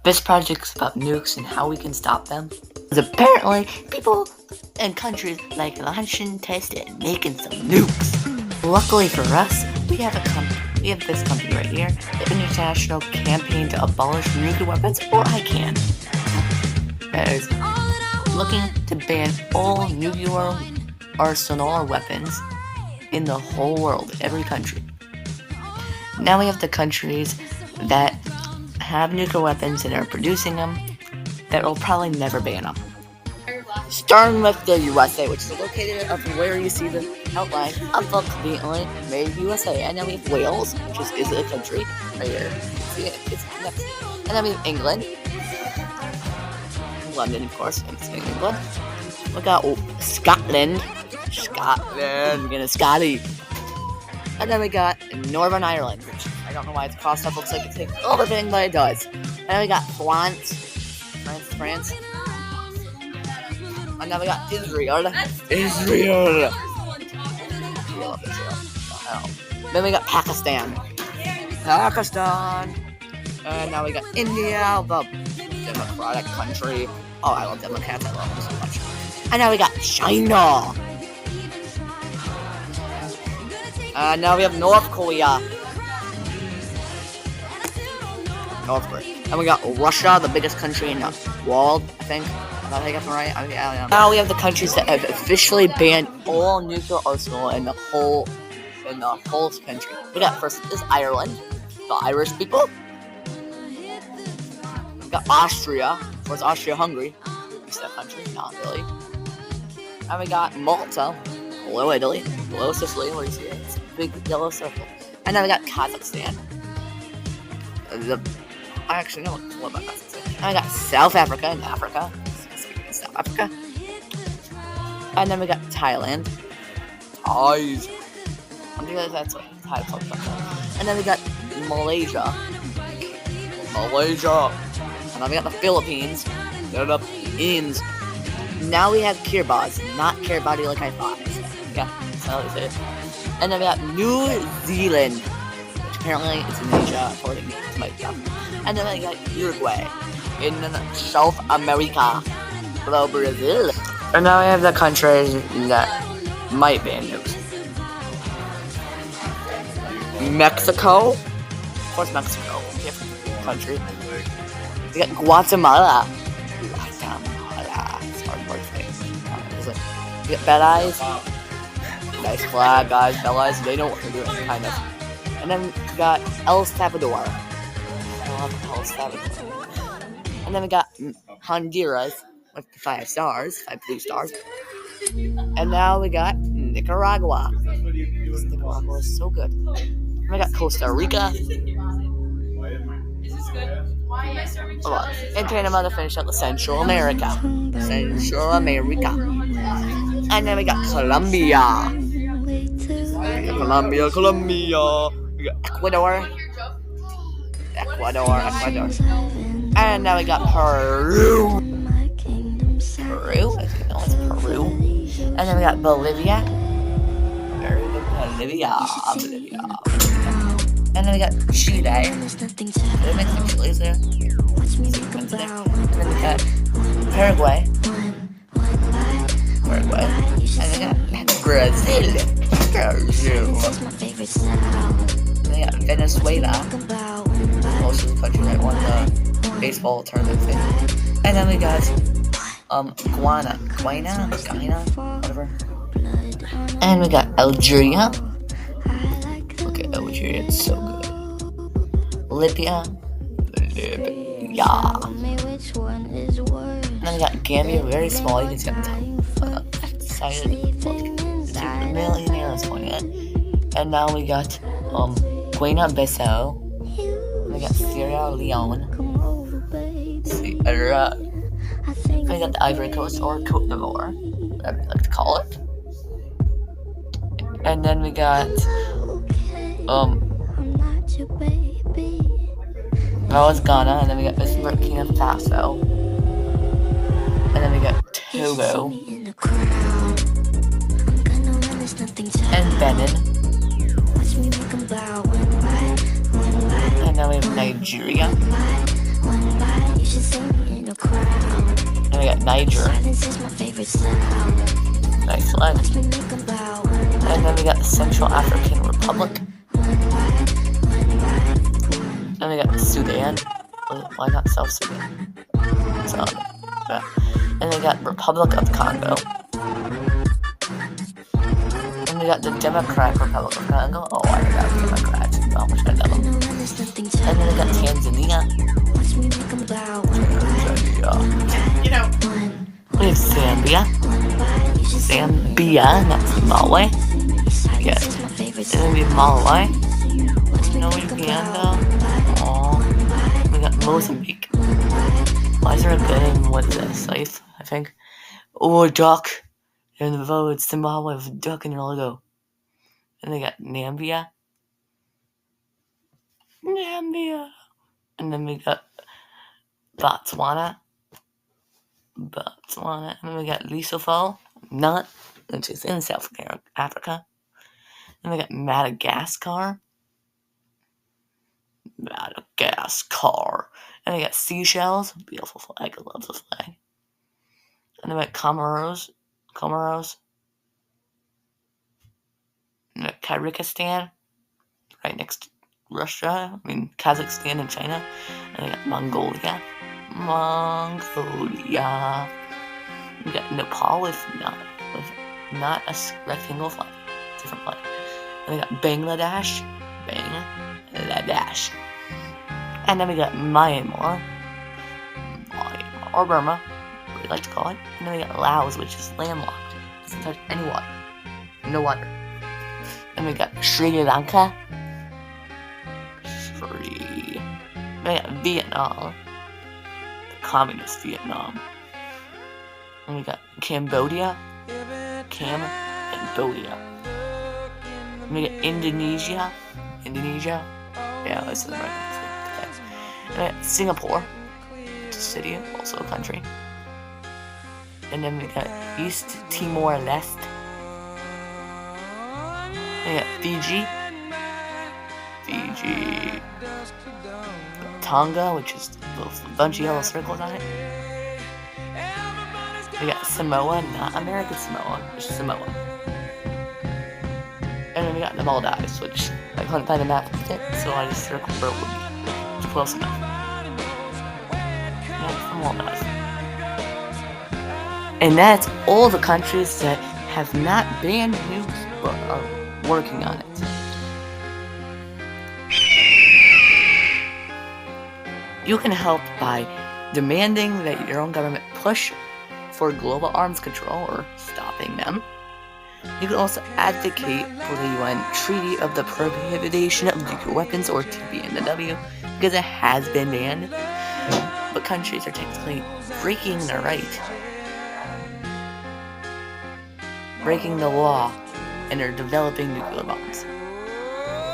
This project's about nukes and how we can stop them. Because apparently, people and countries like launching, testing, and making some nukes. Luckily for us, we have this company right here, the International Campaign to Abolish Nuclear Weapons, or ICAN, that is looking to ban all nuclear arsenal or weapons in the whole world, every country. Now we have the countries that have nuclear weapons and are producing them that will probably never ban them. Starting with the USA, which is located up where you see the outline of the conveniently made USA. And then we have Wales, which is a country right here. It's next. And then we have England. London, of course, it's England. We got Scotland. We're gonna Scotty. And then we got Northern Ireland, which I don't know why it's crossed up. Looks like it's taking everything, but it does. And then we got France. And then we got Israel. Then we got Pakistan. And now we got India, the democratic country. Oh, I love Democrats. I love them so much. And now we got China. Now we have North Korea. And we got Russia, the biggest country in the world, I think. I got right. Now we have the countries that have officially banned all nuclear arsenal in the whole country. We got first is Ireland, the Irish people. We got Austria, of course Austria-Hungary, it's that country, not really. And we got Malta, below Italy, below Sicily, where you see it, it's a big yellow circle. And then we got Kazakhstan. I actually know what about Kazakhstan. And I got South Africa in Africa. South Africa. And then we got Thailand. I think that's what Thai comes from. And then we got Malaysia. And then we got the Philippines. Now we have Kiribati, not Kiribati like I thought. Yeah, that's how they say it. And then we got New Zealand, which apparently is in Asia, according to my job. And then we got Uruguay in South America. Below Brazil. And now we have the countries that might ban nukes. Mexico. Of course, Mexico. Different country. We got Guatemala. It's a hard word to say. We got Belize. Nice flag, guys. Belize, they know what they're doing, kind of. And then we got El Salvador. I love El Salvador. And then we got Honduras. With 5 stars, 5 blue stars. And now we got Nicaragua. This Nicaragua is so good. And we got Costa Rica. And Panama to finish up with Central America. And then we got Colombia. We got Ecuador. And now we got Peru. And then we got Bolivia. And then we got Chile. Did I make some Chiles there? And then we got Paraguay. And then we got Brazil. And then we got Venezuela. Most of the country that won the baseball tournament thing. And then we got Guyana, whatever. And we got Algeria. Look at Algeria, it's so good. Libya. And then we got Gambia, very small, you can see on the top. Decided to millionaires going in. And now we got Guinea-Bissau. And we got Sierra Leone. We got the Ivory Coast, or Cote d'Ivoire, whatever you like to call it. And then we got that was Ghana, and then we got Burkina Faso, and then we got Togo, and Benin, and then we have Nigeria, Niger. Nice flag. And then we got the Central African Republic. And we got the Sudan. Why not South Sudan? So, yeah. And we got Republic of Congo. And we got the Democratic Republic of Congo. Oh, I got Democrats. Oh, which I love them. And then we got Tanzania. You know. We have Zambia. Not Zimbabwe. Yeah. And then we have Malawi. No, Uganda. Oh, we got Mozambique. Why is there a game with this? Safe, I think. Oh, a duck. You're in the vote. Zimbabwe with a duck in your logo. And they got Namibia. And then we got Botswana. And then we got Lesotho, which is in South Africa. And we got Madagascar. And we got Seychelles. Beautiful flag. I love the flag. And then we got Comoros. And Kyrgyzstan. Right next to Russia. Kazakhstan and China. And we got Mongolia. We got Nepal with not a rectangle flag. Different flag. And we got Bangladesh. And then we got Myanmar, or Burma, what we like to call it. And then we got Laos, which is landlocked. Doesn't touch any water. No water. And we got Sri Lanka. And we got Vietnam. The communist Vietnam. And we got Cambodia. Cambodia. And we got Indonesia. Yeah, that's the right one. And we got Singapore. It's a city, also a country. And then we got East Timor-Leste. And we got Fiji. Tonga, which is a bunch of yellow circles on it. We got Samoa, not American Samoa, which is Samoa. And then we got the Maldives, which I couldn't find a map with it, so I just circled where it would be. It's close enough. Yeah, it's the Maldives. And that's all the countries that have not banned nukes, but are working on it. You can help by demanding that your own government push for global arms control or stopping them. You can also advocate for the UN Treaty of the Prohibition of Nuclear Weapons, or TPNW, because it has been banned, but countries are technically breaking the law, and are developing nuclear bombs.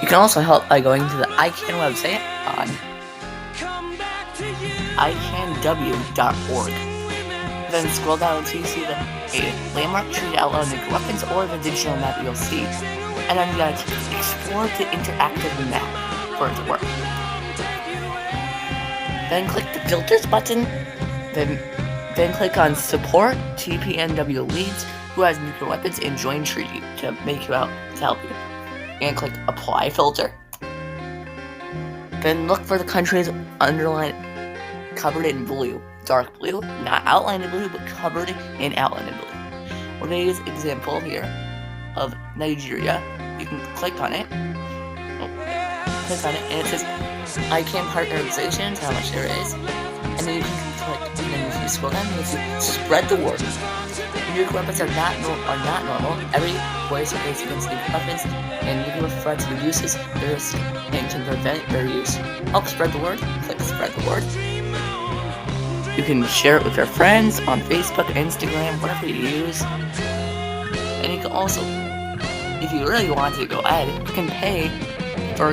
You can also help by going to the ICANN website on icanw.org. Then scroll down until you see a landmark treaty outline of nuclear weapons, or the digital map you'll see. And then you gotta explore the interactive map for it to work. Then click the filters button. Then click on support TPNW leads who has nuclear weapons and join treaty to make you out to help you. And click apply filter. Then look for the countries underlined, covered in blue. Dark blue, not outlined in blue, but covered and outlined in blue. We're going to use an example here of Nigeria. You can click on it. And it says ICANN partner organizations, how much there is. And then you can click, and then if you scroll down, you can spread the word. Nuclear weapons are not normal. Every voice against nuclear weapons and nuclear threats reduces the risk and can prevent their use. Help spread the word. Click spread the word. You can share it with your friends on Facebook, Instagram, whatever you use. And you can also, if you really want to go ahead, you can pay for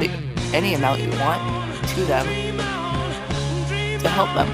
any amount you want to them to help them.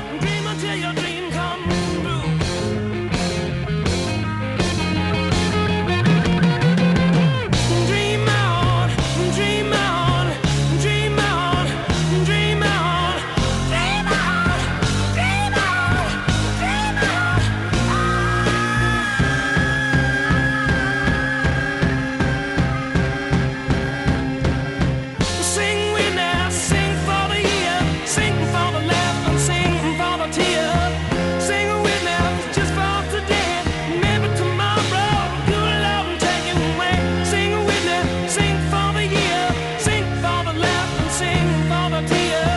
gonna tell you.